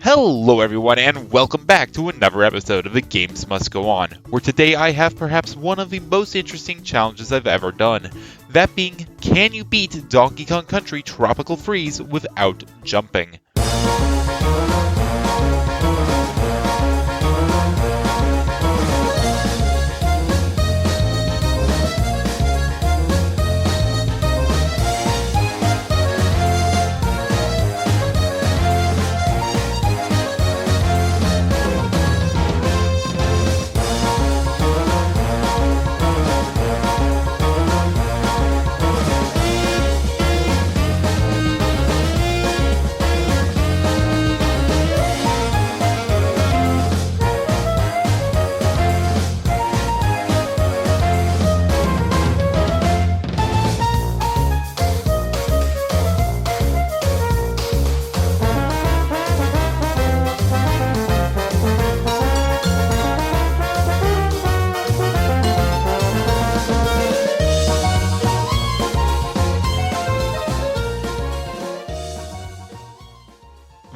Hello everyone and welcome back to another episode of The Games Must Go On, where today I have perhaps one of the most interesting challenges I've ever done. That being, can you beat Donkey Kong Country Tropical Freeze without jumping?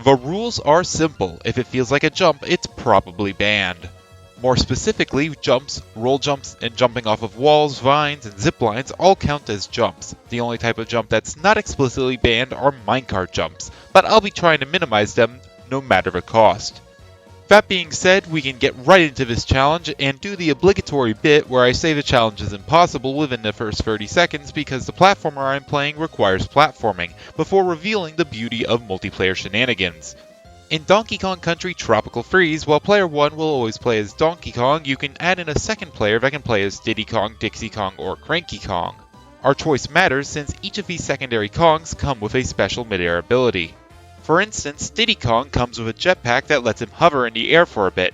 The rules are simple. If it feels like a jump, it's probably banned. More specifically, jumps, roll jumps, and jumping off of walls, vines, and zip lines all count as jumps. The only type of jump that's not explicitly banned are minecart jumps, but I'll be trying to minimize them no matter the cost. That being said, we can get right into this challenge and do the obligatory bit where I say the challenge is impossible within the first 30 seconds because the platformer I'm playing requires platforming, before revealing the beauty of multiplayer shenanigans. In Donkey Kong Country Tropical Freeze, while player 1 will always play as Donkey Kong, you can add in a second player that can play as Diddy Kong, Dixie Kong, or Cranky Kong. Our choice matters since each of these secondary Kongs come with a special midair ability. For instance, Diddy Kong comes with a jetpack that lets him hover in the air for a bit.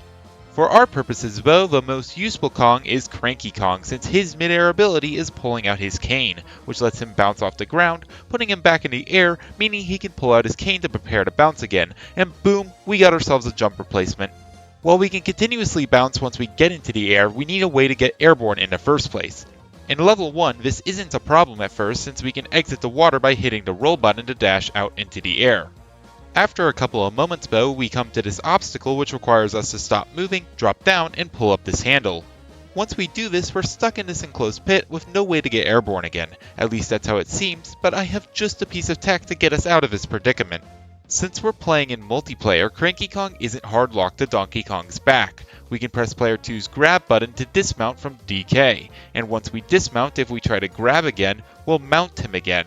For our purposes though, the most useful Kong is Cranky Kong since his midair ability is pulling out his cane, which lets him bounce off the ground, putting him back in the air, meaning he can pull out his cane to prepare to bounce again, and boom, we got ourselves a jump replacement. While we can continuously bounce once we get into the air, we need a way to get airborne in the first place. In level 1, this isn't a problem at first since we can exit the water by hitting the roll button to dash out into the air. After a couple of moments though, we come to this obstacle which requires us to stop moving, drop down, and pull up this handle. Once we do this, we're stuck in this enclosed pit with no way to get airborne again. At least that's how it seems, but I have just a piece of tech to get us out of this predicament. Since we're playing in multiplayer, Cranky Kong isn't hard locked to Donkey Kong's back. We can press player 2's grab button to dismount from DK, and once we dismount, if we try to grab again, we'll mount him again.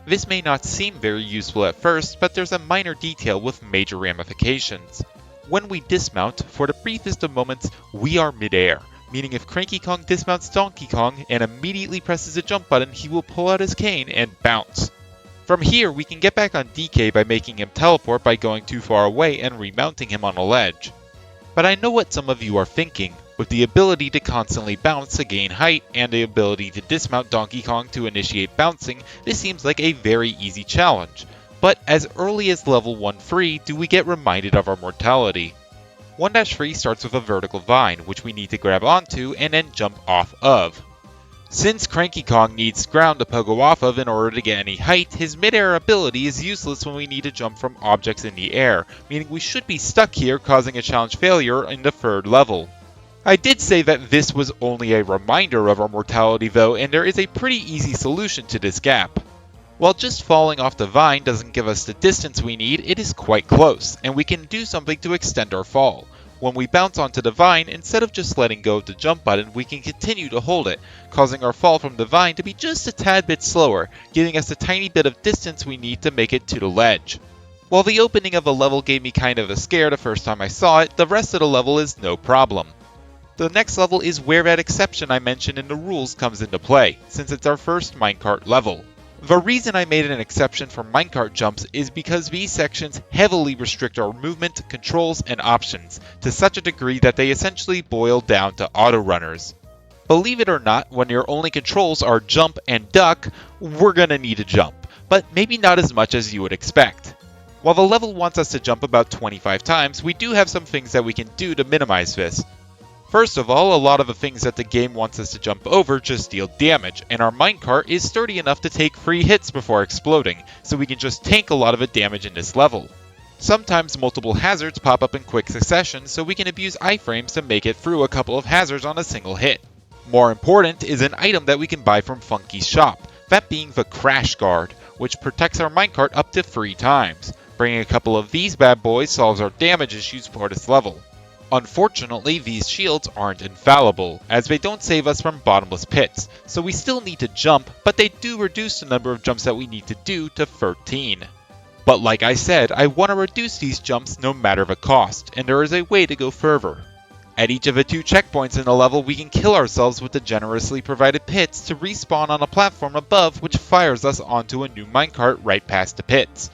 This may not seem very useful at first, but there's a minor detail with major ramifications. When we dismount, for the briefest of moments, we are midair, meaning if Cranky Kong dismounts Donkey Kong and immediately presses the jump button, he will pull out his cane and bounce. From here, we can get back on DK by making him teleport by going too far away and remounting him on a ledge. But I know what some of you are thinking. With the ability to constantly bounce to gain height and the ability to dismount Donkey Kong to initiate bouncing, this seems like a very easy challenge. But as early as level 1 free do we get reminded of our mortality. 1-3 starts with a vertical vine, which we need to grab onto and then jump off of. Since Cranky Kong needs ground to pogo off of in order to get any height, his midair ability is useless when we need to jump from objects in the air, meaning we should be stuck here causing a challenge failure in the 3rd level. I did say that this was only a reminder of our mortality though, and there is a pretty easy solution to this gap. While just falling off the vine doesn't give us the distance we need, it is quite close, and we can do something to extend our fall. When we bounce onto the vine, instead of just letting go of the jump button, we can continue to hold it, causing our fall from the vine to be just a tad bit slower, giving us a tiny bit of distance we need to make it to the ledge. While the opening of the level gave me kind of a scare the first time I saw it, the rest of the level is no problem. The next level is where that exception I mentioned in the rules comes into play, since it's our first minecart level. The reason I made an exception for minecart jumps is because these sections heavily restrict our movement, controls, and options, to such a degree that they essentially boil down to auto-runners. Believe it or not, when your only controls are jump and duck, we're gonna need a jump, but maybe not as much as you would expect. While the level wants us to jump about 25 times, we do have some things that we can do to minimize this. First of all, a lot of the things that the game wants us to jump over just deal damage, and our minecart is sturdy enough to take free hits before exploding, so we can just tank a lot of the damage in this level. Sometimes multiple hazards pop up in quick succession, so we can abuse iframes to make it through a couple of hazards on a single hit. More important is an item that we can buy from Funky's shop, that being the Crash Guard, which protects our minecart up to 3 times. Bringing a couple of these bad boys solves our damage issues for this level. Unfortunately, these shields aren't infallible, as they don't save us from bottomless pits, so we still need to jump, but they do reduce the number of jumps that we need to do to 13. But like I said, I want to reduce these jumps no matter the cost, and there is a way to go further. At each of the 2 checkpoints in the level, we can kill ourselves with the generously provided pits to respawn on a platform above, which fires us onto a new minecart right past the pits.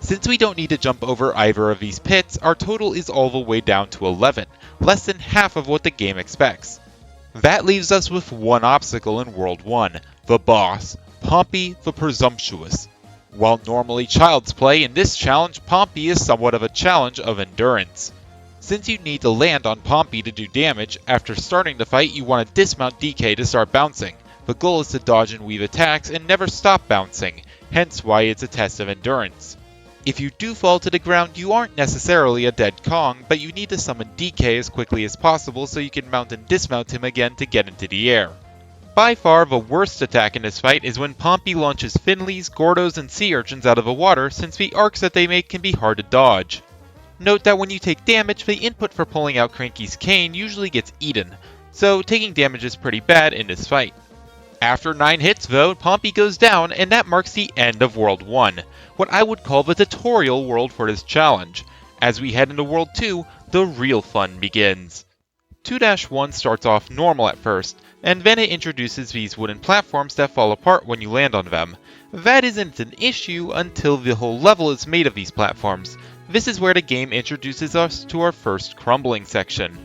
Since we don't need to jump over either of these pits, our total is all the way down to 11, less than half of what the game expects. That leaves us with one obstacle in World 1, the boss, Pompey the Presumptuous. While normally child's play, in this challenge, Pompey is somewhat of a challenge of endurance. Since you need to land on Pompey to do damage, after starting the fight you want to dismount DK to start bouncing. The goal is to dodge and weave attacks and never stop bouncing, hence why it's a test of endurance. If you do fall to the ground, you aren't necessarily a dead Kong, but you need to summon DK as quickly as possible so you can mount and dismount him again to get into the air. By far the worst attack in this fight is when Pompey launches Finleys, Gordos, and sea urchins out of the water, since the arcs that they make can be hard to dodge. Note that when you take damage, the input for pulling out Cranky's cane usually gets eaten, so taking damage is pretty bad in this fight. After 9 hits though, Pompey goes down, and that marks the end of World 1, what I would call the tutorial world for this challenge. As we head into World 2, the real fun begins. 2-1 starts off normal at first, and then it introduces these wooden platforms that fall apart when you land on them. That isn't an issue until the whole level is made of these platforms. This is where the game introduces us to our first crumbling section.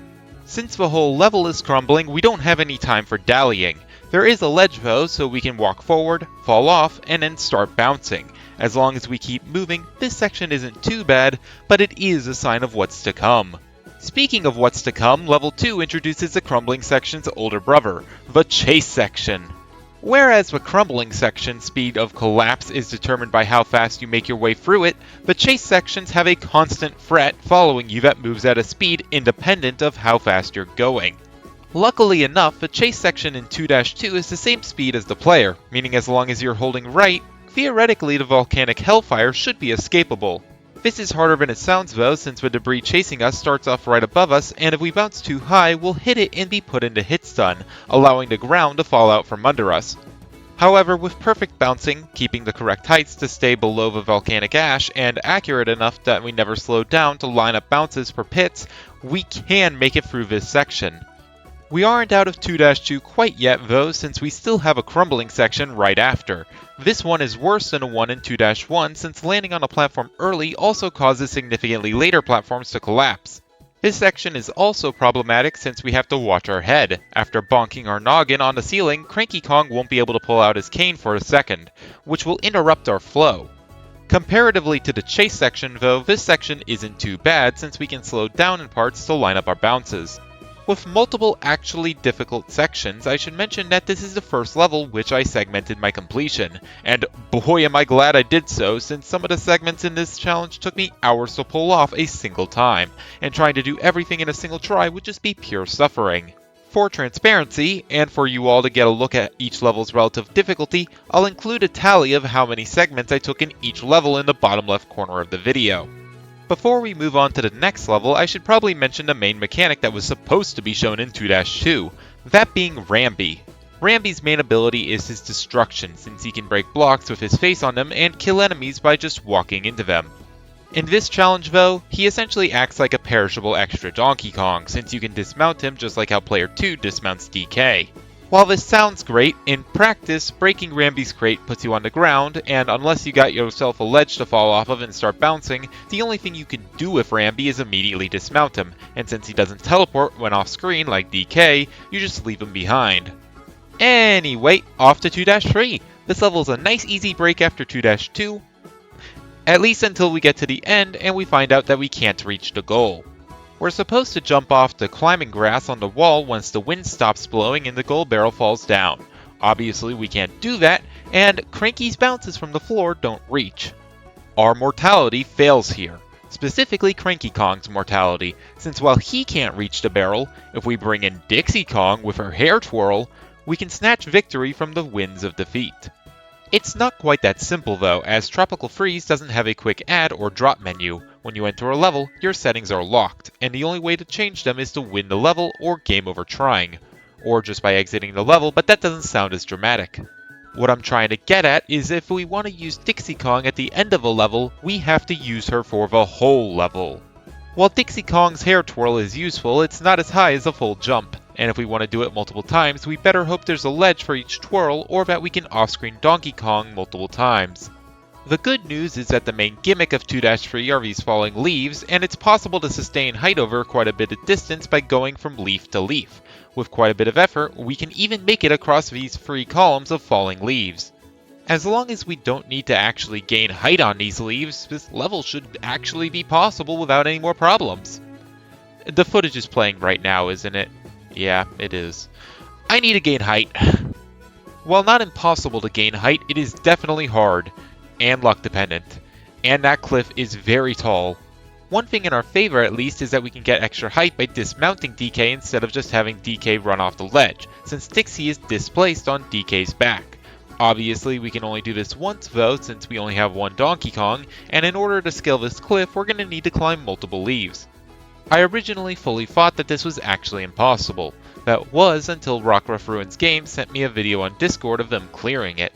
Since the whole level is crumbling, we don't have any time for dallying. There is a ledge though, so we can walk forward, fall off, and then start bouncing. As long as we keep moving, this section isn't too bad, but it is a sign of what's to come. Speaking of what's to come, Level 2 introduces the crumbling section's older brother, the chase section. Whereas the crumbling section's speed of collapse is determined by how fast you make your way through it, the chase sections have a constant threat following you that moves at a speed independent of how fast you're going. Luckily enough, the chase section in 2-2 is the same speed as the player, meaning as long as you're holding right, theoretically the volcanic hellfire should be escapable. This is harder than it sounds though, since the debris chasing us starts off right above us, and if we bounce too high, we'll hit it and be put into hit stun, allowing the ground to fall out from under us. However, with perfect bouncing, keeping the correct heights to stay below the volcanic ash, and accurate enough that we never slow down to line up bounces for pits, we can make it through this section. We aren't out of 2-2 quite yet though, since we still have a crumbling section right after. This one is worse than a one in 2-1 since landing on a platform early also causes significantly later platforms to collapse. This section is also problematic since we have to watch our head. After bonking our noggin on the ceiling, Cranky Kong won't be able to pull out his cane for a second, which will interrupt our flow. Comparatively to the chase section though, this section isn't too bad since we can slow down in parts to line up our bounces. With multiple actually difficult sections, I should mention that this is the first level which I segmented my completion, and boy am I glad I did so, since some of the segments in this challenge took me hours to pull off a single time, and trying to do everything in a single try would just be pure suffering. For transparency, and for you all to get a look at each level's relative difficulty, I'll include a tally of how many segments I took in each level in the bottom left corner of the video. Before we move on to the next level, I should probably mention the main mechanic that was supposed to be shown in 2-2, that being Rambi. Rambi's main ability is his destruction, since he can break blocks with his face on them and kill enemies by just walking into them. In this challenge though, he essentially acts like a perishable extra Donkey Kong, since you can dismount him just like how Player 2 dismounts DK. While this sounds great, in practice, breaking Rambi's crate puts you on the ground, and unless you got yourself a ledge to fall off of and start bouncing, the only thing you can do with Rambi is immediately dismount him, and since he doesn't teleport when off screen like DK, you just leave him behind. Anyway, off to 2-3. This level is a nice easy break after 2-2, at least until we get to the end and we find out that we can't reach the goal. We're supposed to jump off the climbing grass on the wall once the wind stops blowing and the gold barrel falls down. Obviously we can't do that, and Cranky's bounces from the floor don't reach. Our mortality fails here. specifically Cranky Kong's mortality, since while he can't reach the barrel, if we bring in Dixie Kong with her hair twirl, we can snatch victory from the winds of defeat. It's not quite that simple though, as Tropical Freeze doesn't have a quick add or drop menu. When you enter a level, your settings are locked, and the only way to change them is to win the level or game over trying, or just by exiting the level, but that doesn't sound as dramatic. What I'm trying to get at is if we want to use Dixie Kong at the end of a level, we have to use her for the whole level. While Dixie Kong's hair twirl is useful, it's not as high as a full jump, and if we want to do it multiple times, we better hope there's a ledge for each twirl or that we can off-screen Donkey Kong multiple times. The good news is that the main gimmick of 2-3 are these falling leaves, and it's possible to sustain height over quite a bit of distance by going from leaf to leaf. With quite a bit of effort, we can even make it across these 3 columns of falling leaves. As long as we don't need to actually gain height on these leaves, this level should actually be possible without any more problems. The footage is playing right now, isn't it? Yeah, it is. I need to gain height. While not impossible to gain height, it is definitely hard, and luck dependent. And that cliff is very tall. One thing in our favor at least is that we can get extra height by dismounting DK instead of just having DK run off the ledge, since Dixie is displaced on DK's back. Obviously, we can only do this once though, since we only have one Donkey Kong, and in order to scale this cliff, we're going to need to climb multiple leaves. I originally fully thought that this was actually impossible. That was until Rockruff Ruins Games sent me a video on Discord of them clearing it.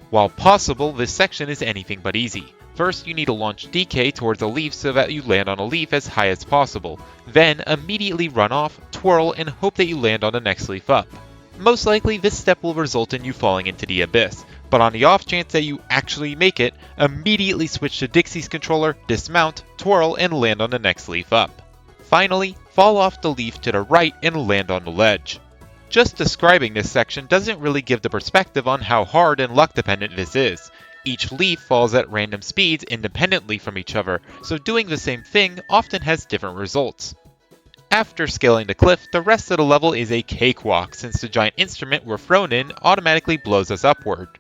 While possible, this section is anything but easy. First, you need to launch DK towards a leaf so that you land on a leaf as high as possible. Then, immediately run off, twirl, and hope that you land on the next leaf up. Most likely, this step will result in you falling into the abyss, but on the off chance that you actually make it, immediately switch to Dixie's controller, dismount, twirl, and land on the next leaf up. Finally, fall off the leaf to the right and land on the ledge. Just describing this section doesn't really give the perspective on how hard and luck dependent this is. Each leaf falls at random speeds independently from each other, so doing the same thing often has different results. After scaling the cliff, the rest of the level is a cakewalk since the giant instrument we're thrown in automatically blows us upward.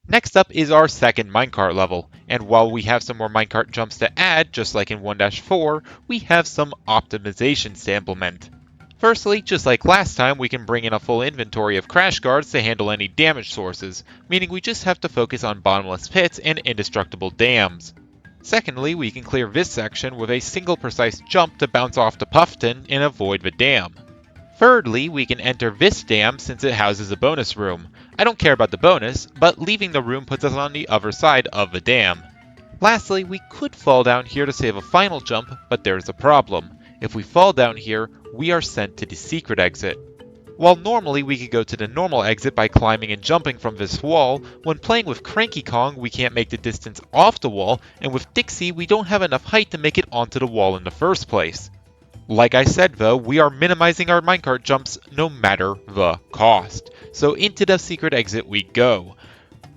Next up is our second minecart level, and while we have some more minecart jumps to add, just like in 1-4, we have some optimizations to implement. Firstly, just like last time, we can bring in a full inventory of crash guards to handle any damage sources, meaning we just have to focus on bottomless pits and indestructible dams. Secondly, we can clear this section with a single precise jump to bounce off the Puffton and avoid the dam. Thirdly, we can enter this dam since it houses a bonus room. I don't care about the bonus, but leaving the room puts us on the other side of the dam. Lastly, we could fall down here to save a final jump, but there's a problem. If we fall down here, we are sent to the secret exit. While normally we could go to the normal exit by climbing and jumping from this wall, when playing with Cranky Kong we can't make the distance off the wall, and with Dixie we don't have enough height to make it onto the wall in the first place. Like I said though, we are minimizing our minecart jumps no matter the cost. So into the secret exit we go.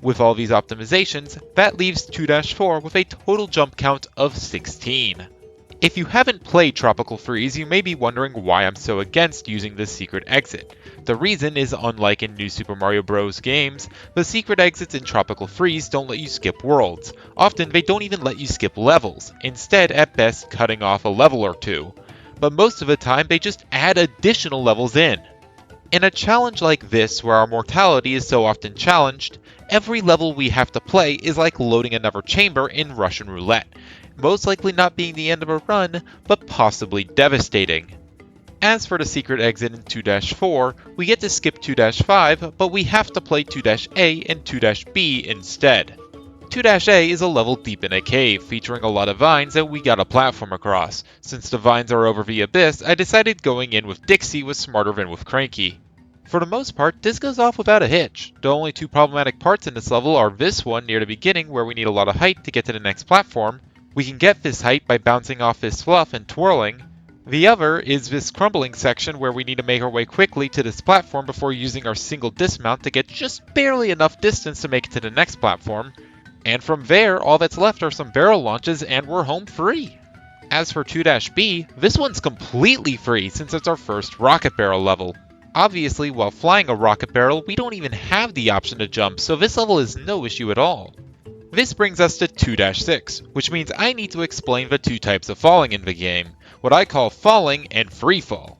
With all these optimizations, that leaves 2-4 with a total jump count of 16. If you haven't played Tropical Freeze, you may be wondering why I'm so against using this secret exit. The reason is unlike in New Super Mario Bros. Games, the secret exits in Tropical Freeze don't let you skip worlds. Often they don't even let you skip levels, instead at best cutting off a level or two. But most of the time they just add additional levels in. In a challenge like this, where our mortality is so often challenged, every level we have to play is like loading another chamber in Russian roulette. Most likely not being the end of a run, but possibly devastating. As for the secret exit in 2-4, we get to skip 2-5, but we have to play 2-A and 2-B instead. 2-A is a level deep in a cave, featuring a lot of vines that we got a platform across. Since the vines are over the abyss, I decided going in with Dixie was smarter than with Cranky. For the most part, this goes off without a hitch. The only two problematic parts in this level are this one near the beginning where we need a lot of height to get to the next platform. We can get this height by bouncing off this fluff and twirling. The other is this crumbling section where we need to make our way quickly to this platform before using our single dismount to get just barely enough distance to make it to the next platform. And from there, all that's left are some barrel launches and we're home free. As for 2-B, this one's completely free since it's our first rocket barrel level. Obviously, while flying a rocket barrel, we don't even have the option to jump, so this level is no issue at all. This brings us to 2-6, which means I need to explain the two types of falling in the game, what I call falling and free fall.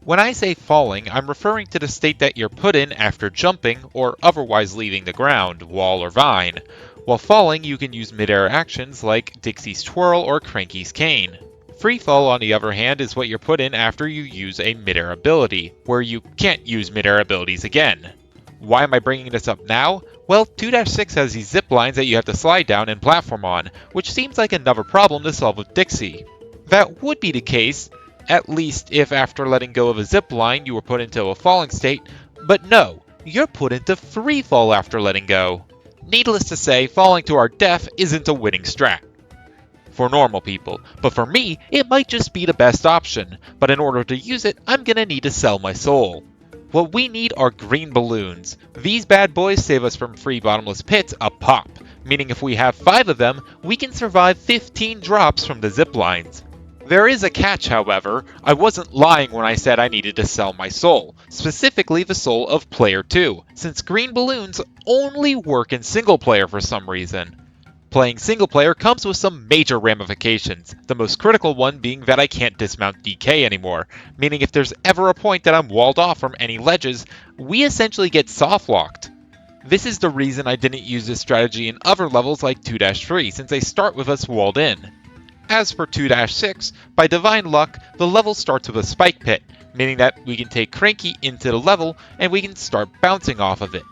When I say falling, I'm referring to the state that you're put in after jumping or otherwise leaving the ground, wall, or vine. While falling, you can use midair actions like Dixie's Twirl or Cranky's Cane. Free fall, on the other hand, is what you're put in after you use a midair ability, where you can't use midair abilities again. Why am I bringing this up now? Well, 2-6 has these zip lines that you have to slide down and platform on, which seems like another problem to solve with Dixie. That would be the case, at least if after letting go of a zip line you were put into a falling state, but no, you're put into free fall after letting go. Needless to say, falling to our death isn't a winning strat for normal people, but for me, it might just be the best option, but in order to use it, I'm gonna need to sell my soul. What we need are green balloons. These bad boys save us from free bottomless pits a pop, meaning if we have 5 of them, we can survive 15 drops from the zip lines. There is a catch, however. I wasn't lying when I said I needed to sell my soul, specifically the soul of player 2, since green balloons only work in single player for some reason. Playing single player comes with some major ramifications, the most critical one being that I can't dismount DK anymore, meaning if there's ever a point that I'm walled off from any ledges, we essentially get soft locked. This is the reason I didn't use this strategy in other levels like 2-3, since they start with us walled in. As for 2-6, by divine luck, the level starts with a spike pit, meaning that we can take Cranky into the level and we can start bouncing off of it.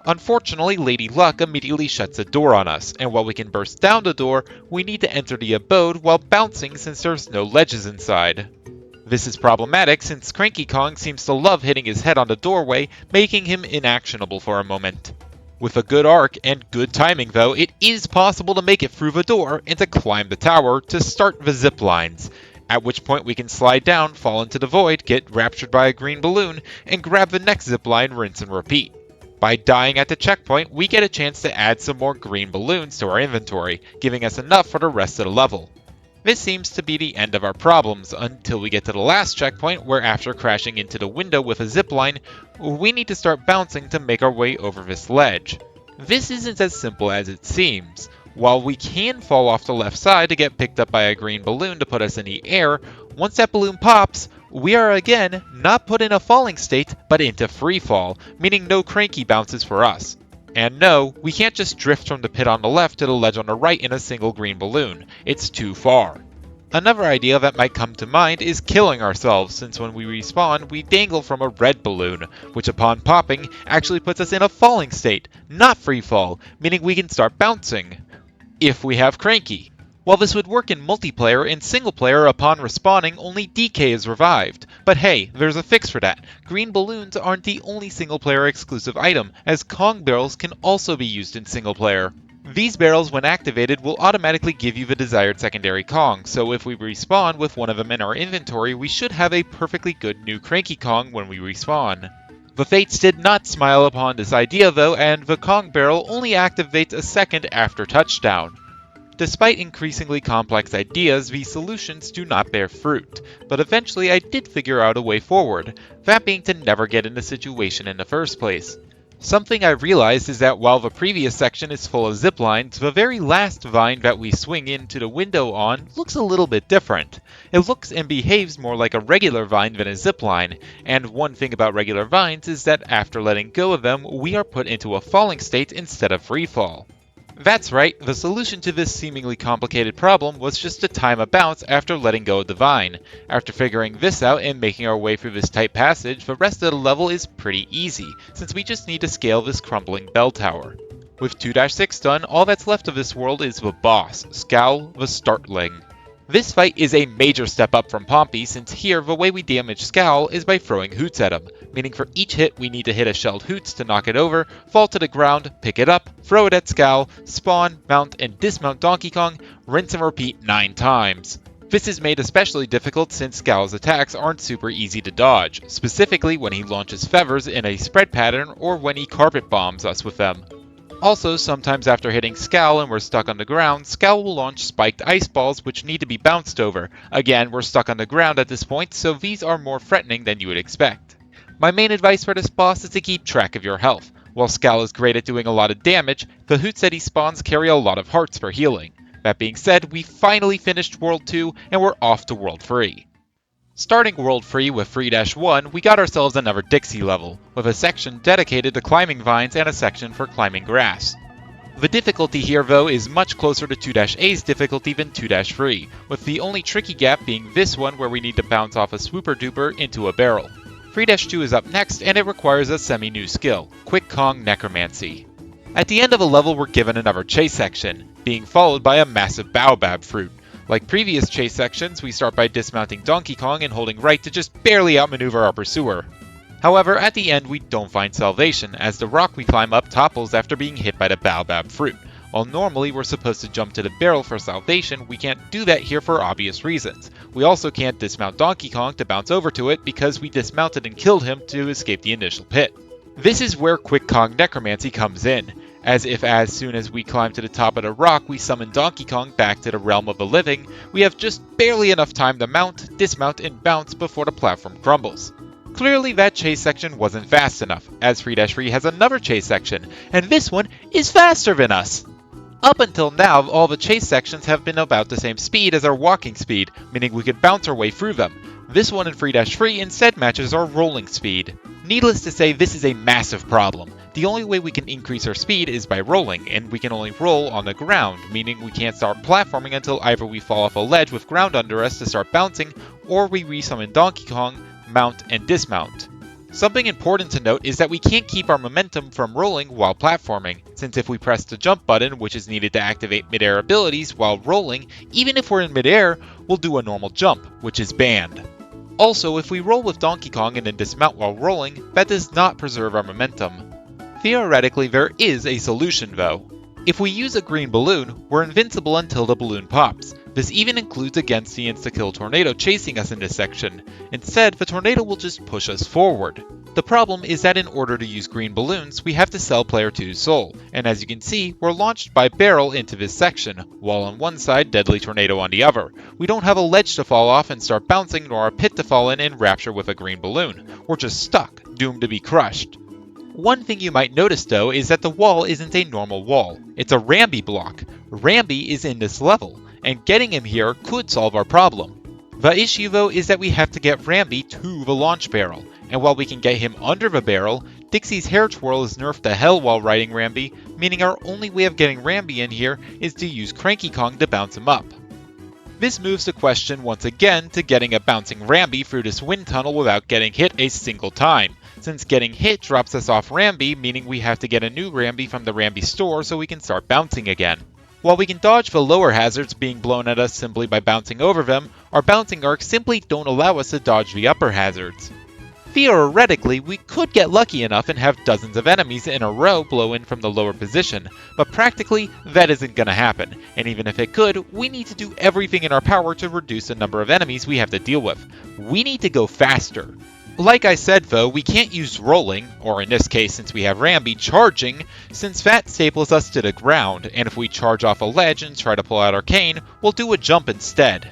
Unfortunately, Lady Luck immediately shuts the door on us, and while we can burst down the door, we need to enter the abode while bouncing since there's no ledges inside. This is problematic since Cranky Kong seems to love hitting his head on the doorway, making him inactionable for a moment. With a good arc and good timing though, it is possible to make it through the door and to climb the tower to start the zip lines, at which point we can slide down, fall into the void, get raptured by a green balloon, and grab the next zip line, rinse and repeat. By dying at the checkpoint, we get a chance to add some more green balloons to our inventory, giving us enough for the rest of the level. This seems to be the end of our problems until we get to the last checkpoint where after crashing into the window with a zipline, we need to start bouncing to make our way over this ledge. This isn't as simple as it seems. While we can fall off the left side to get picked up by a green balloon to put us in the air, once that balloon pops, we are again not put in a falling state, but into free fall, meaning no cranky bounces for us. And no, we can't just drift from the pit on the left to the ledge on the right in a single green balloon. It's too far. Another idea that might come to mind is killing ourselves, since when we respawn, we dangle from a red balloon, which upon popping actually puts us in a falling state, not free fall, meaning we can start bouncing. If we have Cranky. While this would work in multiplayer, in single player upon respawning only DK is revived. But hey, there's a fix for that. Green balloons aren't the only single player exclusive item, as Kong barrels can also be used in single player. These barrels when activated will automatically give you the desired secondary Kong, so if we respawn with one of them in our inventory, we should have a perfectly good new Cranky Kong when we respawn. The Fates did not smile upon this idea though, and the Kong barrel only activates a second after touchdown. Despite increasingly complex ideas, these solutions do not bear fruit, but eventually I did figure out a way forward, that being to never get in the situation in the first place. Something I realized is that while the previous section is full of zip lines, the very last vine that we swing into the window on looks a little bit different. It looks and behaves more like a regular vine than a zip line, and one thing about regular vines is that after letting go of them, we are put into a falling state instead of free fall. That's right, the solution to this seemingly complicated problem was just to time a bounce after letting go of the vine. After figuring this out and making our way through this tight passage, the rest of the level is pretty easy, since we just need to scale this crumbling bell tower. With 2-6 done, all that's left of this world is the boss, Scowl the Startling. This fight is a major step up from Pompey, since here the way we damage Scowl is by throwing hoots at him, meaning for each hit we need to hit a shelled hoots to knock it over, fall to the ground, pick it up, throw it at Scowl, spawn, mount, and dismount Donkey Kong, rinse and repeat 9 times. This is made especially difficult since Scowl's attacks aren't super easy to dodge, specifically when he launches feathers in a spread pattern or when he carpet bombs us with them. Also, sometimes after hitting Scowl and we're stuck on the ground, Scowl will launch spiked ice balls which need to be bounced over. Again, we're stuck on the ground at this point, so these are more threatening than you would expect. My main advice for this boss is to keep track of your health. While Scal is great at doing a lot of damage, the hoots that he spawns carry a lot of hearts for healing. That being said, we finally finished World 2 and we're off to World 3. Starting World Free with 3-1, we got ourselves another Dixie level, with a section dedicated to climbing vines and a section for climbing grass. The difficulty here though is much closer to 2-A's difficulty than 2-3, with the only tricky gap being this one where we need to bounce off a swooper duper into a barrel. 3-2 is up next and it requires a semi-new skill, Quick Kong Necromancy. At the end of a level we're given another chase section, being followed by a massive baobab fruit. Like previous chase sections, we start by dismounting Donkey Kong and holding right to just barely outmaneuver our pursuer. However, at the end we don't find salvation, as the rock we climb up topples after being hit by the baobab fruit. While normally we're supposed to jump to the barrel for salvation, we can't do that here for obvious reasons. We also can't dismount Donkey Kong to bounce over to it because we dismounted and killed him to escape the initial pit. This is where Quick Kong Necromancy comes in, as if as soon as we climb to the top of the rock we summon Donkey Kong back to the realm of the living, we have just barely enough time to mount, dismount, and bounce before the platform crumbles. Clearly that chase section wasn't fast enough, as 3-3 has another chase section, and this one is faster than us! Up until now, all the chase sections have been about the same speed as our walking speed, meaning we could bounce our way through them. This one in 3-3 instead matches our rolling speed. Needless to say, this is a massive problem. The only way we can increase our speed is by rolling, and we can only roll on the ground, meaning we can't start platforming until either we fall off a ledge with ground under us to start bouncing, or we resummon Donkey Kong, mount, and dismount. Something important to note is that we can't keep our momentum from rolling while platforming, since if we press the jump button, which is needed to activate midair abilities while rolling, even if we're in midair, we'll do a normal jump, which is banned. Also, if we roll with Donkey Kong and then dismount while rolling, that does not preserve our momentum. Theoretically, there is a solution though. If we use a green balloon, we're invincible until the balloon pops. This even includes against the insta-kill tornado chasing us in this section. Instead, the tornado will just push us forward. The problem is that in order to use green balloons, we have to sell player 2's soul, and as you can see, we're launched by barrel into this section, while on one side, deadly tornado on the other. We don't have a ledge to fall off and start bouncing, nor a pit to fall in and rapture with a green balloon. We're just stuck, doomed to be crushed. One thing you might notice though is that the wall isn't a normal wall, it's a Rambi block. Rambi is in this level, and getting him here could solve our problem. The issue though is that we have to get Rambi to the launch barrel, and while we can get him under the barrel, Dixie's hair twirl is nerfed to hell while riding Rambi, meaning our only way of getting Rambi in here is to use Cranky Kong to bounce him up. This moves the question once again to getting a bouncing Rambi through this wind tunnel without getting hit a single time, since getting hit drops us off Rambi, meaning we have to get a new Rambi from the Rambi store so we can start bouncing again. While we can dodge the lower hazards being blown at us simply by bouncing over them, our bouncing arcs simply don't allow us to dodge the upper hazards. Theoretically, we could get lucky enough and have dozens of enemies in a row blow in from the lower position, but practically, that isn't gonna happen, and even if it could, we need to do everything in our power to reduce the number of enemies we have to deal with. We need to go faster. Like I said though, we can't use rolling, or in this case since we have Rambi, charging, since that staples us to the ground, and if we charge off a ledge and try to pull out our cane, we'll do a jump instead.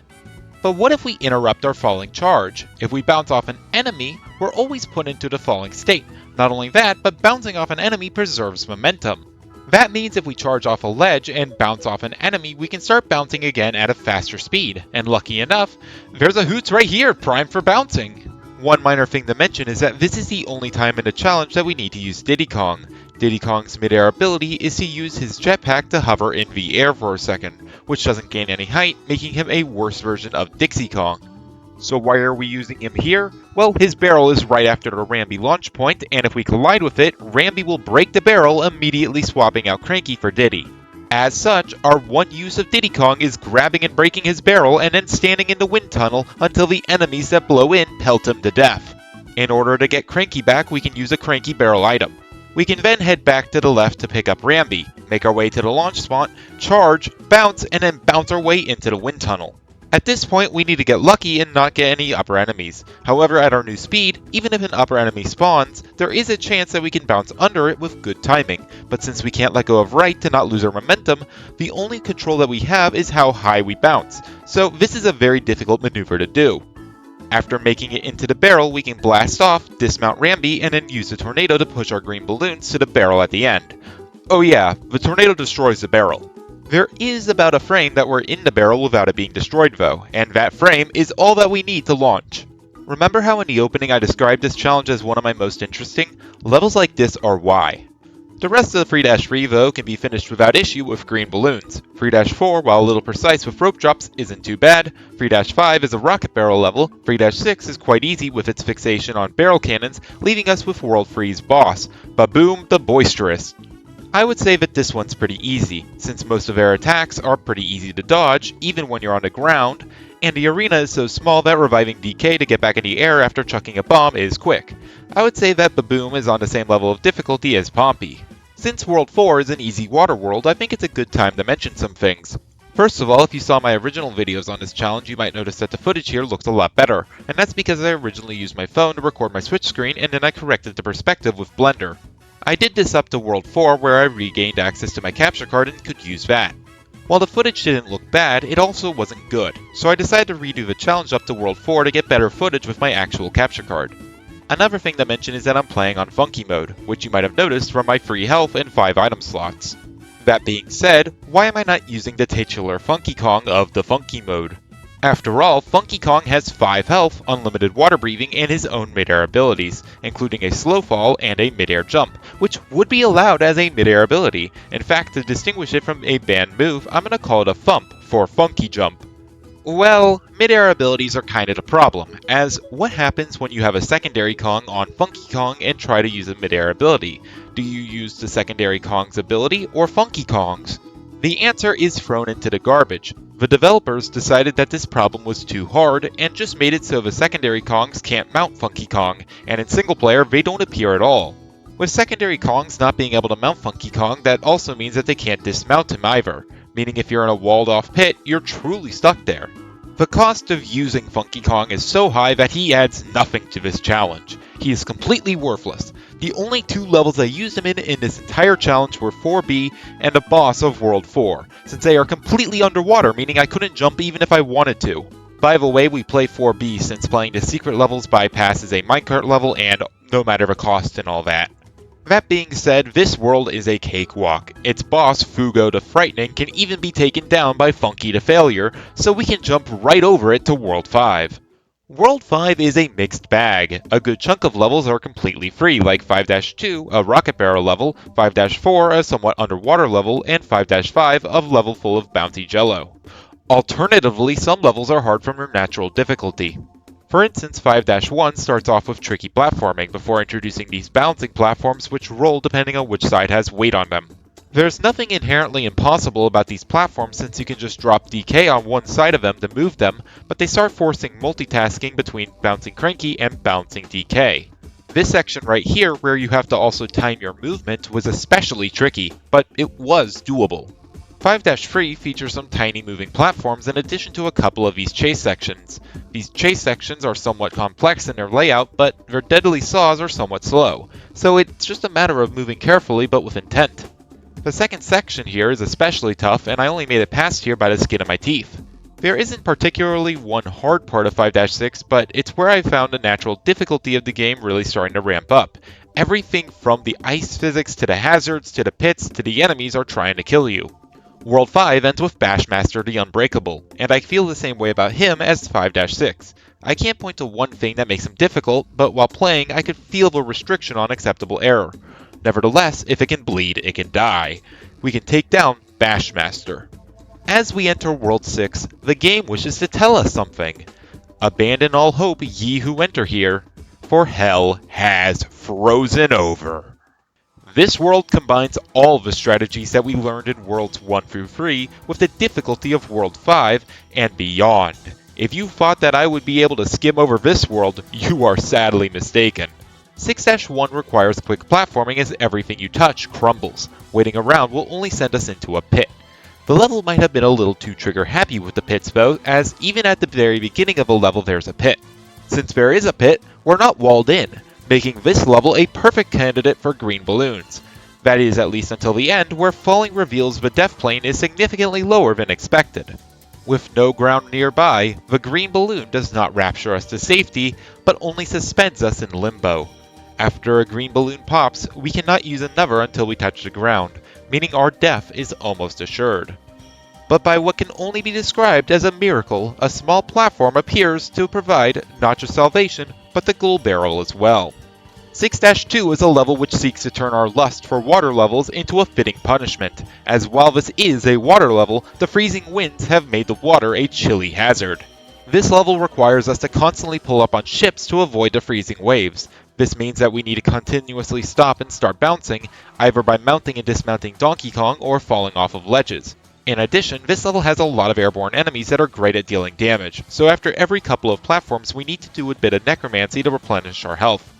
But what if we interrupt our falling charge? If we bounce off an enemy, we're always put into the falling state. Not only that, but bouncing off an enemy preserves momentum. That means if we charge off a ledge and bounce off an enemy, we can start bouncing again at a faster speed. And lucky enough, there's a Hoots right here, primed for bouncing. One minor thing to mention is that this is the only time in the challenge that we need to use Diddy Kong. Diddy Kong's midair ability is to use his jetpack to hover in the air for a second, which doesn't gain any height, making him a worse version of Dixie Kong. So why are we using him here? Well, his barrel is right after the Rambi launch point, and if we collide with it, Rambi will break the barrel, immediately swapping out Cranky for Diddy. As such, our one use of Diddy Kong is grabbing and breaking his barrel and then standing in the wind tunnel until the enemies that blow in pelt him to death. In order to get Cranky back, we can use a Cranky barrel item. We can then head back to the left to pick up Rambi, make our way to the launch spot, charge, bounce, and then bounce our way into the wind tunnel. At this point, we need to get lucky and not get any upper enemies. However, at our new speed, even if an upper enemy spawns, there is a chance that we can bounce under it with good timing. But since we can't let go of right to not lose our momentum, the only control that we have is how high we bounce. So this is a very difficult maneuver to do. After making it into the barrel, we can blast off, dismount Rambi, and then use the tornado to push our green balloons to the barrel at the end. Oh yeah, the tornado destroys the barrel. There is about a frame that we're in the barrel without it being destroyed though, and that frame is all that we need to launch. Remember how in the opening I described this challenge as one of my most interesting? Levels like this are why. The rest of the 3-3 though can be finished without issue with green balloons. 3-4, while a little precise with rope drops, isn't too bad. 3-5 is a rocket barrel level. 3-6 is quite easy with its fixation on barrel cannons, leaving us with World 3's boss, Baboom the Boisterous. I would say that this one's pretty easy, since most of their attacks are pretty easy to dodge, even when you're on the ground, and the arena is so small that reviving DK to get back in the air after chucking a bomb is quick. I would say that Baboom is on the same level of difficulty as Pompey. Since World 4 is an easy water world, I think it's a good time to mention some things. First of all, if you saw my original videos on this challenge, you might notice that the footage here looks a lot better, and that's because I originally used my phone to record my Switch screen and then I corrected the perspective with Blender. I did this up to World 4 where I regained access to my capture card and could use that. While the footage didn't look bad, it also wasn't good, so I decided to redo the challenge up to World 4 to get better footage with my actual capture card. Another thing to mention is that I'm playing on Funky mode, which you might have noticed from my free health and 5 item slots. That being said, why am I not using the titular Funky Kong of the Funky mode? After all, Funky Kong has 5 health, unlimited water breathing, and his own midair abilities, including a slow fall and a midair jump, which would be allowed as a midair ability. In fact, to distinguish it from a banned move, I'm going to call it a Thump for Funky Jump. Well, midair abilities are kind of the problem, as what happens when you have a secondary Kong on Funky Kong and try to use a midair ability? Do you use the secondary Kong's ability or Funky Kong's? The answer is thrown into the garbage. The developers decided that this problem was too hard and just made it so the secondary Kongs can't mount Funky Kong, and in single player they don't appear at all. With secondary Kongs not being able to mount Funky Kong, that also means that they can't dismount him either, meaning if you're in a walled off pit, you're truly stuck there. The cost of using Funky Kong is so high that he adds nothing to this challenge. He is completely worthless. The only 2 levels I used him in this entire challenge were 4B and a boss of World 4, since they are completely underwater, meaning I couldn't jump even if I wanted to. By the way, we play 4B since playing the secret levels bypasses a minecart level and no matter the cost and all that. That being said, this world is a cakewalk. Its boss, Fugo the Frightening, can even be taken down by Funky the Failure, so we can jump right over it to World 5. World 5 is a mixed bag. A good chunk of levels are completely free, like 5-2, a rocket barrel level, 5-4, a somewhat underwater level, and 5-5, a level full of bouncy jello. Alternatively, some levels are hard from their natural difficulty. For instance, 5-1 starts off with tricky platforming before introducing these balancing platforms which roll depending on which side has weight on them. There's nothing inherently impossible about these platforms since you can just drop DK on one side of them to move them, but they start forcing multitasking between bouncing Cranky and bouncing DK. This section right here, where you have to also time your movement, was especially tricky, but it was doable. 5-3 features some tiny moving platforms in addition to a couple of these chase sections. These chase sections are somewhat complex in their layout, but their deadly saws are somewhat slow, so it's just a matter of moving carefully but with intent. The second section here is especially tough, and I only made it past here by the skin of my teeth. There isn't particularly one hard part of 5-6, but it's where I found the natural difficulty of the game really starting to ramp up. Everything from the ice physics to the hazards to the pits to the enemies are trying to kill you. World 5 ends with Bashmaster the Unbreakable, and I feel the same way about him as 5-6. I can't point to one thing that makes him difficult, but while playing I could feel the restriction on acceptable error. Nevertheless, if it can bleed, it can die. We can take down Bashmaster. As we enter World 6, the game wishes to tell us something. Abandon all hope, ye who enter here, for hell has frozen over. This world combines all the strategies that we learned in Worlds 1 through 3 with the difficulty of World 5 and beyond. If you thought that I would be able to skim over this world, you are sadly mistaken. 6-1 requires quick platforming as everything you touch crumbles. Waiting around will only send us into a pit. The level might have been a little too trigger happy with the pits though, as even at the very beginning of a level there's a pit. Since there is a pit, we're not walled in, making this level a perfect candidate for green balloons. That is at least until the end, where falling reveals the death plane is significantly lower than expected. With no ground nearby, the green balloon does not rapture us to safety, but only suspends us in limbo. After a green balloon pops, we cannot use another until we touch the ground, meaning our death is almost assured. But by what can only be described as a miracle, a small platform appears to provide not just salvation, but the ghoul barrel as well. 6-2 is a level which seeks to turn our lust for water levels into a fitting punishment, as while this is a water level, the freezing winds have made the water a chilly hazard. This level requires us to constantly pull up on ships to avoid the freezing waves. This means that we need to continuously stop and start bouncing, either by mounting and dismounting Donkey Kong or falling off of ledges. In addition, this level has a lot of airborne enemies that are great at dealing damage, so after every couple of platforms we need to do a bit of necromancy to replenish our health.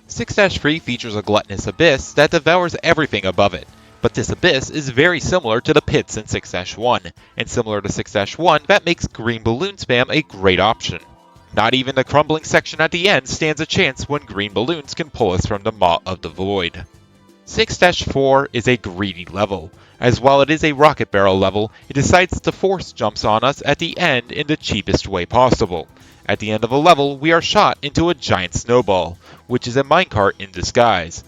6-3 features a gluttonous abyss that devours everything above it, but this abyss is very similar to the pits in 6-1, and similar to 6-1 that makes green balloon spam a great option. Not even the crumbling section at the end stands a chance when green balloons can pull us from the maw of the void. 6-4 is a greedy level, as while it is a rocket barrel level, it decides to force jumps on us at the end in the cheapest way possible. At the end of a level, we are shot into a giant snowball, which is a minecart in disguise.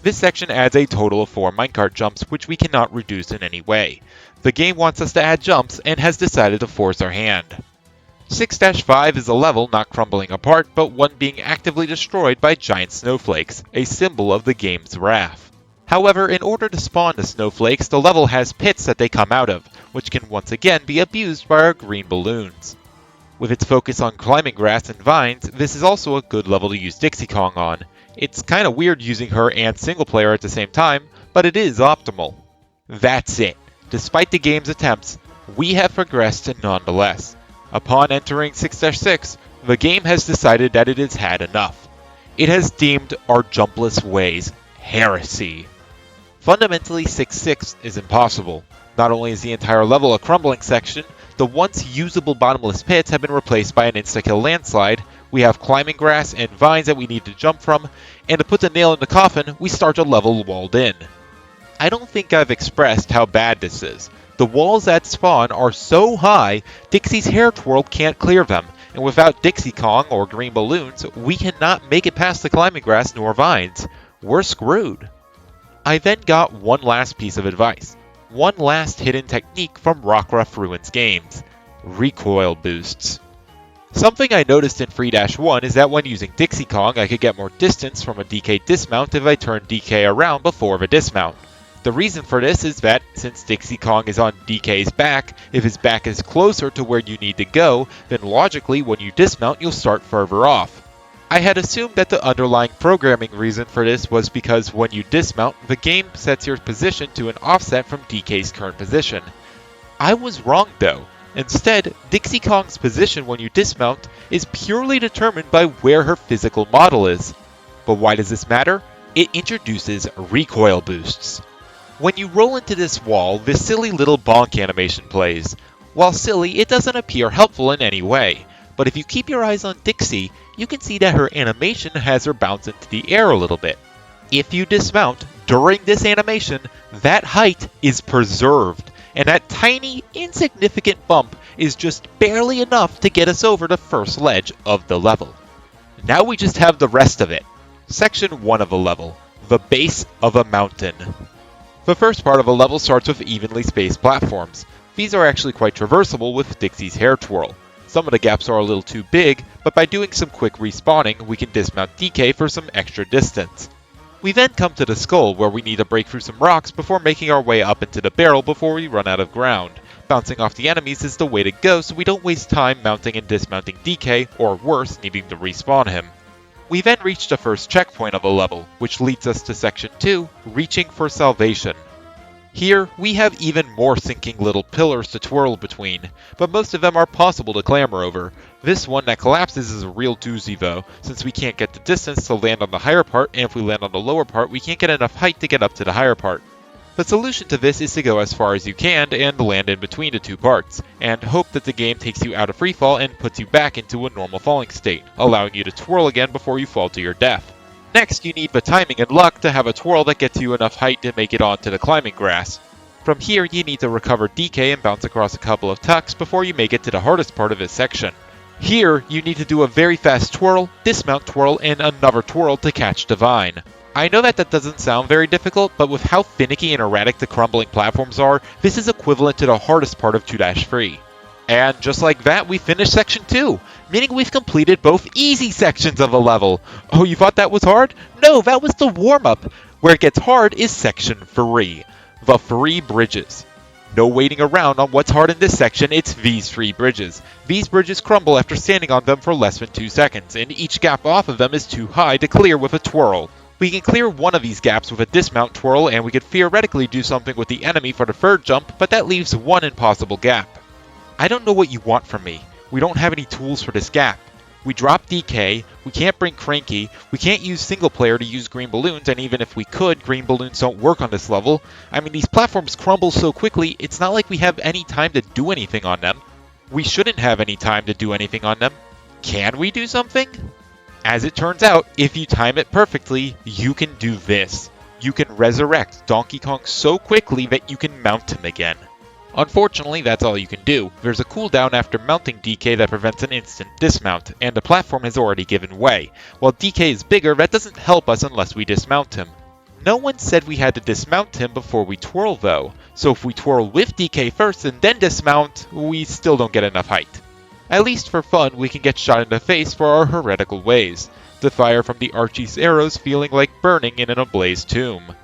This section adds a total of 4 minecart jumps which we cannot reduce in any way. The game wants us to add jumps and has decided to force our hand. 6-5 is a level not crumbling apart, but one being actively destroyed by giant snowflakes, a symbol of the game's wrath. However, in order to spawn the snowflakes, the level has pits that they come out of, which can once again be abused by our green balloons. With its focus on climbing grass and vines, this is also a good level to use Dixie Kong on. It's kinda weird using her and single player at the same time, but it is optimal. That's it. Despite the game's attempts, we have progressed nonetheless. Upon entering 6-6, the game has decided that it has had enough. It has deemed our jumpless ways heresy. Fundamentally, 6-6 is impossible. Not only is the entire level a crumbling section, the once usable bottomless pits have been replaced by an insta-kill landslide, we have climbing grass and vines that we need to jump from, and to put the nail in the coffin, we start a level walled in. I don't think I've expressed how bad this is. The walls at spawn are so high, Dixie's hair twirl can't clear them, and without Dixie Kong or green balloons, we cannot make it past the climbing grass nor vines. We're screwed. I then got one last piece of advice. One last hidden technique from Rockruff Ruins games. Recoil boosts. Something I noticed in 3-1 is that when using Dixie Kong I could get more distance from a DK dismount if I turned DK around before the dismount. The reason for this is that, since Dixie Kong is on DK's back, if his back is closer to where you need to go, then logically when you dismount you'll start further off. I had assumed that the underlying programming reason for this was because when you dismount, the game sets your position to an offset from DK's current position. I was wrong though. Instead, Dixie Kong's position when you dismount is purely determined by where her physical model is. But why does this matter? It introduces recoil boosts. When you roll into this wall, this silly little bonk animation plays. While silly, it doesn't appear helpful in any way. But if you keep your eyes on Dixie, you can see that her animation has her bounce into the air a little bit. If you dismount during this animation, that height is preserved, and that tiny, insignificant bump is just barely enough to get us over the first ledge of the level. Now we just have the rest of it. Section 1 of a level, the base of a mountain. The first part of a level starts with evenly spaced platforms. These are actually quite traversable with Dixie's hair twirl. Some of the gaps are a little too big, but by doing some quick respawning, we can dismount DK for some extra distance. We then come to the skull, where we need to break through some rocks before making our way up into the barrel before we run out of ground. Bouncing off the enemies is the way to go so we don't waste time mounting and dismounting DK, or worse, needing to respawn him. We then reach the first checkpoint of a level, which leads us to Section 2, Reaching for Salvation. Here, we have even more sinking little pillars to twirl between, but most of them are possible to clamber over. This one that collapses is a real doozy though, since we can't get the distance to land on the higher part, and if we land on the lower part, we can't get enough height to get up to the higher part. The solution to this is to go as far as you can and land in between the two parts, and hope that the game takes you out of freefall and puts you back into a normal falling state, allowing you to twirl again before you fall to your death. Next, you need the timing and luck to have a twirl that gets you enough height to make it onto the climbing grass. From here, you need to recover DK and bounce across a couple of tucks before you make it to the hardest part of this section. Here, you need to do a very fast twirl, dismount twirl, and another twirl to catch Divine. I know that doesn't sound very difficult, but with how finicky and erratic the crumbling platforms are, this is equivalent to the hardest part of 2-3. And just like that, we finished section 2, meaning we've completed both easy sections of a level. Oh, you thought that was hard? No, that was the warm-up. Where it gets hard is section 3, the 3 bridges. No waiting around on what's hard in this section, it's these 3 bridges. These bridges crumble after standing on them for less than 2 seconds, and each gap off of them is too high to clear with a twirl. We can clear one of these gaps with a dismount twirl, and we could theoretically do something with the enemy for the third jump, but that leaves one impossible gap. I don't know what you want from me. We don't have any tools for this gap. We drop DK, we can't bring Cranky, we can't use single player to use green balloons, and even if we could, green balloons don't work on this level. I mean, these platforms crumble so quickly, it's not like we have any time to do anything on them. We shouldn't have any time to do anything on them. Can we do something? As it turns out, if you time it perfectly, you can do this. You can resurrect Donkey Kong so quickly that you can mount him again. Unfortunately, that's all you can do. There's a cooldown after mounting DK that prevents an instant dismount, and the platform has already given way. While DK is bigger, that doesn't help us unless we dismount him. No one said we had to dismount him before we twirl though, so if we twirl with DK first and then dismount, we still don't get enough height. At least for fun, we can get shot in the face for our heretical ways, the fire from the Archie's arrows feeling like burning in an ablaze tomb.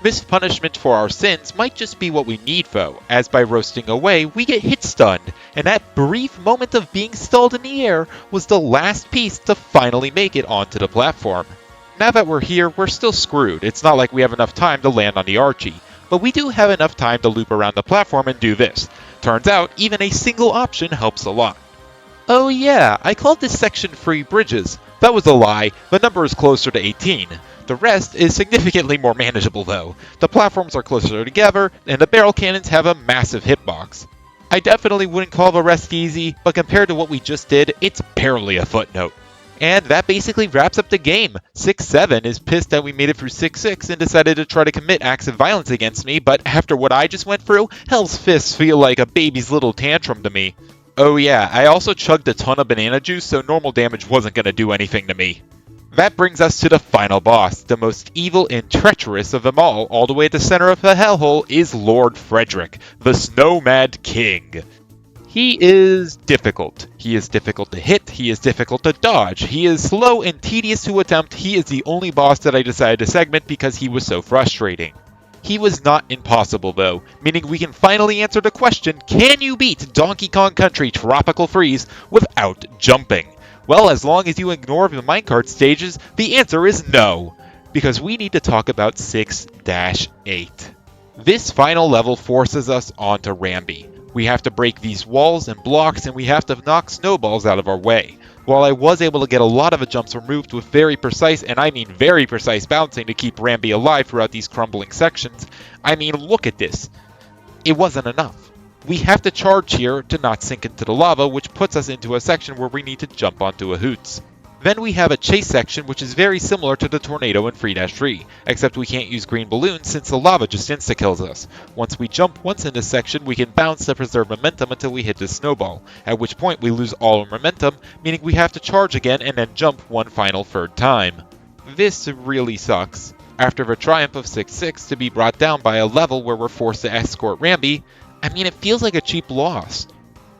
This punishment for our sins might just be what we need though, as by roasting away, we get hit stunned, and that brief moment of being stalled in the air was the last piece to finally make it onto the platform. Now that we're here, we're still screwed. It's not like we have enough time to land on the Archie, but we do have enough time to loop around the platform and do this. Turns out, even a single option helps a lot. Oh yeah, I called this section 3 bridges. That was a lie, the number is closer to 18. The rest is significantly more manageable though. The platforms are closer together, and the barrel cannons have a massive hitbox. I definitely wouldn't call the rest easy, but compared to what we just did, it's barely a footnote. And that basically wraps up the game. 6-7 is pissed that we made it through 6-6 and decided to try to commit acts of violence against me, but after what I just went through, Hell's Fists feel like a baby's little tantrum to me. Oh yeah, I also chugged a ton of banana juice, so normal damage wasn't going to do anything to me. That brings us to the final boss. The most evil and treacherous of them all the way at the center of the hellhole, is Lord Frederick, the Snow-Mad King. He is difficult. He is difficult to hit, he is difficult to dodge, he is slow and tedious to attempt. He is the only boss that I decided to segment because he was so frustrating. He was not impossible though, meaning we can finally answer the question, can you beat Donkey Kong Country Tropical Freeze without jumping? Well, as long as you ignore the minecart stages, the answer is no, because we need to talk about 6-8. This final level forces us onto Rambi. We have to break these walls and blocks, and we have to knock snowballs out of our way. While I was able to get a lot of the jumps removed with very precise, and I mean very precise bouncing to keep Rambi alive throughout these crumbling sections, I mean look at this. It wasn't enough. We have to charge here to not sink into the lava, which puts us into a section where we need to jump onto a hoots. Then we have a chase section which is very similar to the tornado in 3-3, except we can't use green balloons since the lava just insta-kills us. Once we jump once in this section, we can bounce to preserve momentum until we hit the snowball, at which point we lose all our momentum, meaning we have to charge again and then jump one final third time. This really sucks. After the triumph of 6-6 to be brought down by a level where we're forced to escort Rambi, I mean, it feels like a cheap loss.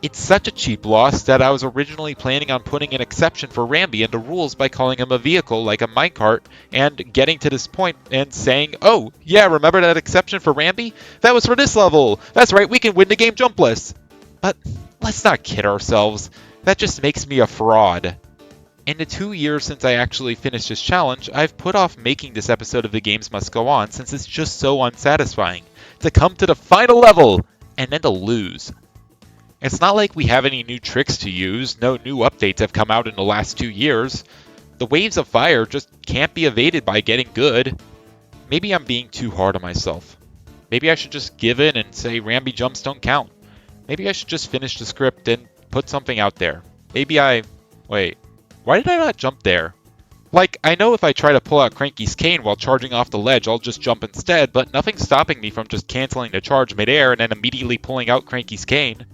It's such a cheap loss that I was originally planning on putting an exception for Rambi into rules by calling him a vehicle like a minecart and getting to this point and saying, oh, yeah, remember that exception for Rambi? That was for this level. That's right, we can win the game jumpless. But let's not kid ourselves. That just makes me a fraud. In the 2 years since I actually finished this challenge, I've put off making this episode of The Games Must Go On since it's just so unsatisfying. To come to the final level and then to lose. It's not like we have any new tricks to use, no new updates have come out in the last 2 years. The waves of fire just can't be evaded by getting good. Maybe I'm being too hard on myself. Maybe I should just give in and say Rambi jumps don't count. Maybe I should just finish the script and put something out there. Wait, why did I not jump there? Like, I know if I try to pull out Cranky's cane while charging off the ledge, I'll just jump instead, but nothing's stopping me from just canceling the charge midair and then immediately pulling out Cranky's cane.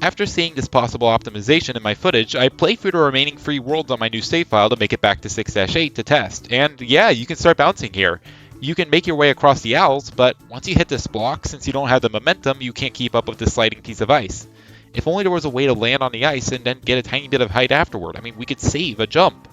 After seeing this possible optimization in my footage, I played through the remaining 3 worlds on my new save file to make it back to 6-8 to test, and yeah, you can start bouncing here. You can make your way across the owls, but once you hit this block, since you don't have the momentum, you can't keep up with this sliding piece of ice. If only there was a way to land on the ice and then get a tiny bit of height afterward. I mean, we could save a jump.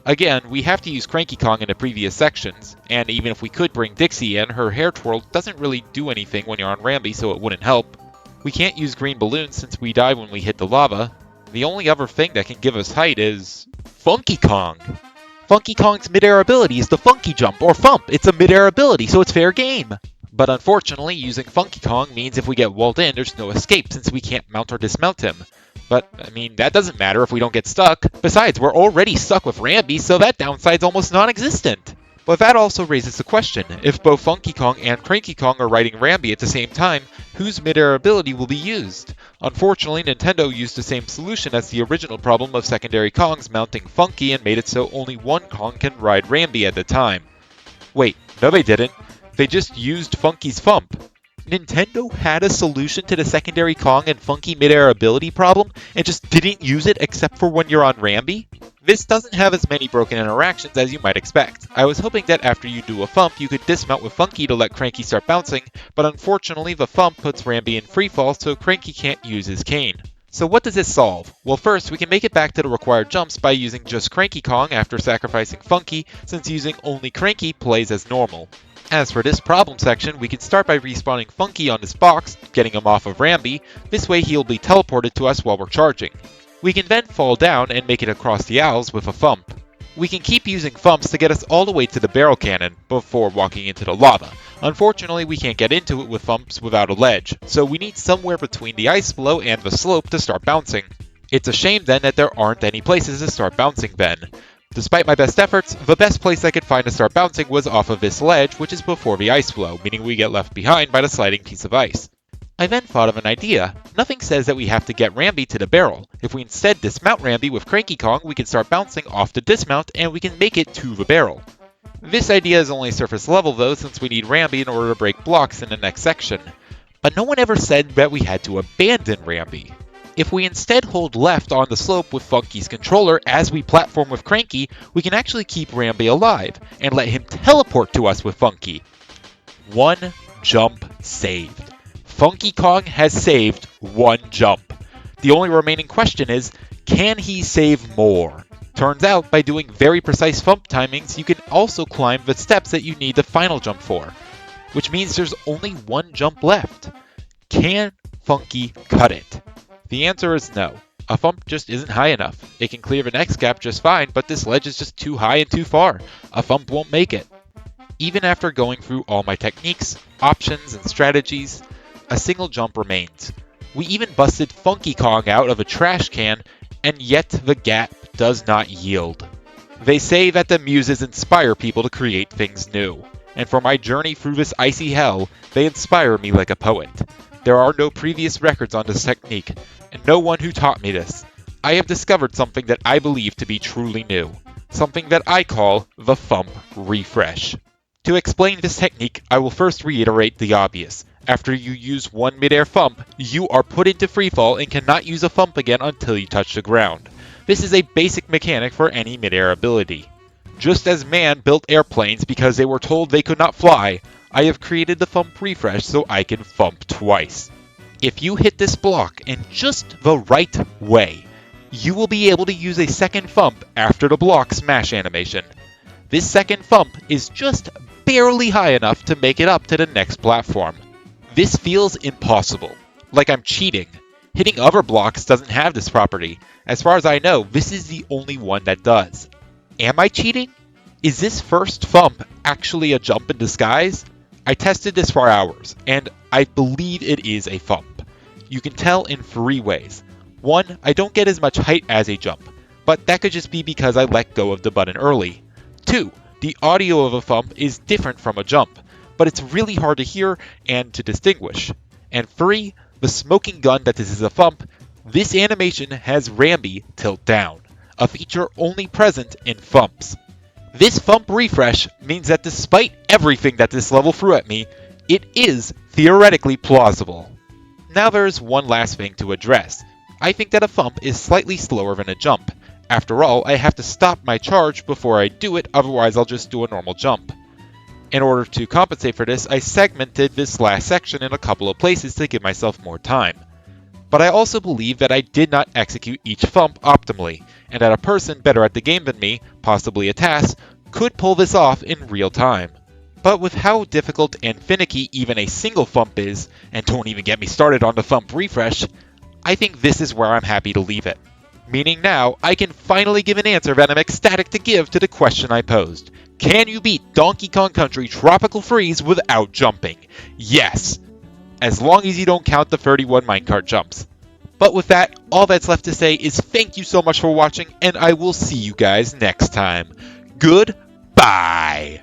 Again, we have to use Cranky Kong in the previous sections, and even if we could bring Dixie in, her hair twirl doesn't really do anything when you're on Rambi, so it wouldn't help. We can't use green balloons since we die when we hit the lava. The only other thing that can give us height is Funky Kong. Funky Kong's midair ability is the Funky Jump, or Thump. It's a midair ability, so it's fair game. But unfortunately, using Funky Kong means if we get walled in, there's no escape since we can't mount or dismount him. But, I mean, that doesn't matter if we don't get stuck. Besides, we're already stuck with Rambi, so that downside's almost non-existent. But that also raises the question, if both Funky Kong and Cranky Kong are riding Rambi at the same time, whose midair ability will be used? Unfortunately, Nintendo used the same solution as the original problem of secondary Kongs mounting Funky and made it so only one Kong can ride Rambi at a time. Wait, no they didn't. They just used Funky's Thump. Nintendo had a solution to the secondary Kong and Funky midair ability problem and just didn't use it except for when you're on Rambi? This doesn't have as many broken interactions as you might expect. I was hoping that after you do a thump, you could dismount with Funky to let Cranky start bouncing, but unfortunately the thump puts Rambi in freefall so Cranky can't use his cane. So what does this solve? Well, first, we can make it back to the required jumps by using just Cranky Kong after sacrificing Funky, since using only Cranky plays as normal. As for this problem section, we can start by respawning Funky on this box, getting him off of Rambi. This way he'll be teleported to us while we're charging. We can then fall down and make it across the owls with a thump. We can keep using thumps to get us all the way to the barrel cannon before walking into the lava. Unfortunately, we can't get into it with thumps without a ledge, so we need somewhere between the ice flow and the slope to start bouncing. It's a shame then that there aren't any places to start bouncing then. Despite my best efforts, the best place I could find to start bouncing was off of this ledge, which is before the ice flow, meaning we get left behind by the sliding piece of ice. I then thought of an idea. Nothing says that we have to get Rambi to the barrel. If we instead dismount Rambi with Cranky Kong, we can start bouncing off the dismount and we can make it to the barrel. This idea is only surface level though, since we need Rambi in order to break blocks in the next section. But no one ever said that we had to abandon Rambi. If we instead hold left on the slope with Funky's controller as we platform with Cranky, we can actually keep Rambi alive and let him teleport to us with Funky. One jump saved. Funky Kong has saved one jump. The only remaining question is, can he save more? Turns out, by doing very precise thump timings, you can also climb the steps that you need the final jump for. Which means there's only one jump left. Can Funky cut it? The answer is no. A thump just isn't high enough. It can clear the next gap just fine, but this ledge is just too high and too far. A thump won't make it. Even after going through all my techniques, options, and strategies, a single jump remains. We even busted Funky Kong out of a trash can, and yet the gap does not yield. They say that the muses inspire people to create things new, and for my journey through this icy hell, they inspire me like a poet. There are no previous records on this technique, and no one who taught me this. I have discovered something that I believe to be truly new, something that I call the thump refresh. To explain this technique, I will first reiterate the obvious. After you use one midair thump, you are put into freefall and cannot use a thump again until you touch the ground. This is a basic mechanic for any midair ability. Just as man built airplanes because they were told they could not fly, I have created the thump refresh so I can thump twice. If you hit this block in just the right way, you will be able to use a second thump after the block smash animation. This second thump is just barely high enough to make it up to the next platform. This feels impossible, like I'm cheating. Hitting other blocks doesn't have this property. As far as I know, this is the only one that does. Am I cheating? Is this first thump actually a jump in disguise? I tested this for hours, and I believe it is a thump. You can tell in 3 ways. 1, I don't get as much height as a jump, but that could just be because I let go of the button early. 2, the audio of a thump is different from a jump, but it's really hard to hear and to distinguish. And 3, the smoking gun that this is a thump, this animation has Rambi tilt down, a feature only present in thumps. This Thump refresh means that despite everything that this level threw at me, it is theoretically plausible. Now there is one last thing to address. I think that a thump is slightly slower than a jump. After all, I have to stop my charge before I do it, otherwise I'll just do a normal jump. In order to compensate for this, I segmented this last section in a couple of places to give myself more time. But I also believe that I did not execute each thump optimally, and that a person better at the game than me, possibly a task, could pull this off in real time. But with how difficult and finicky even a single thump is, and don't even get me started on the thump refresh, I think this is where I'm happy to leave it. Meaning now, I can finally give an answer that I'm ecstatic to give to the question I posed. Can you beat Donkey Kong Country Tropical Freeze without jumping? Yes! As long as you don't count the 31 minecart jumps. But with that, all that's left to say is thank you so much for watching, and I will see you guys next time. Goodbye!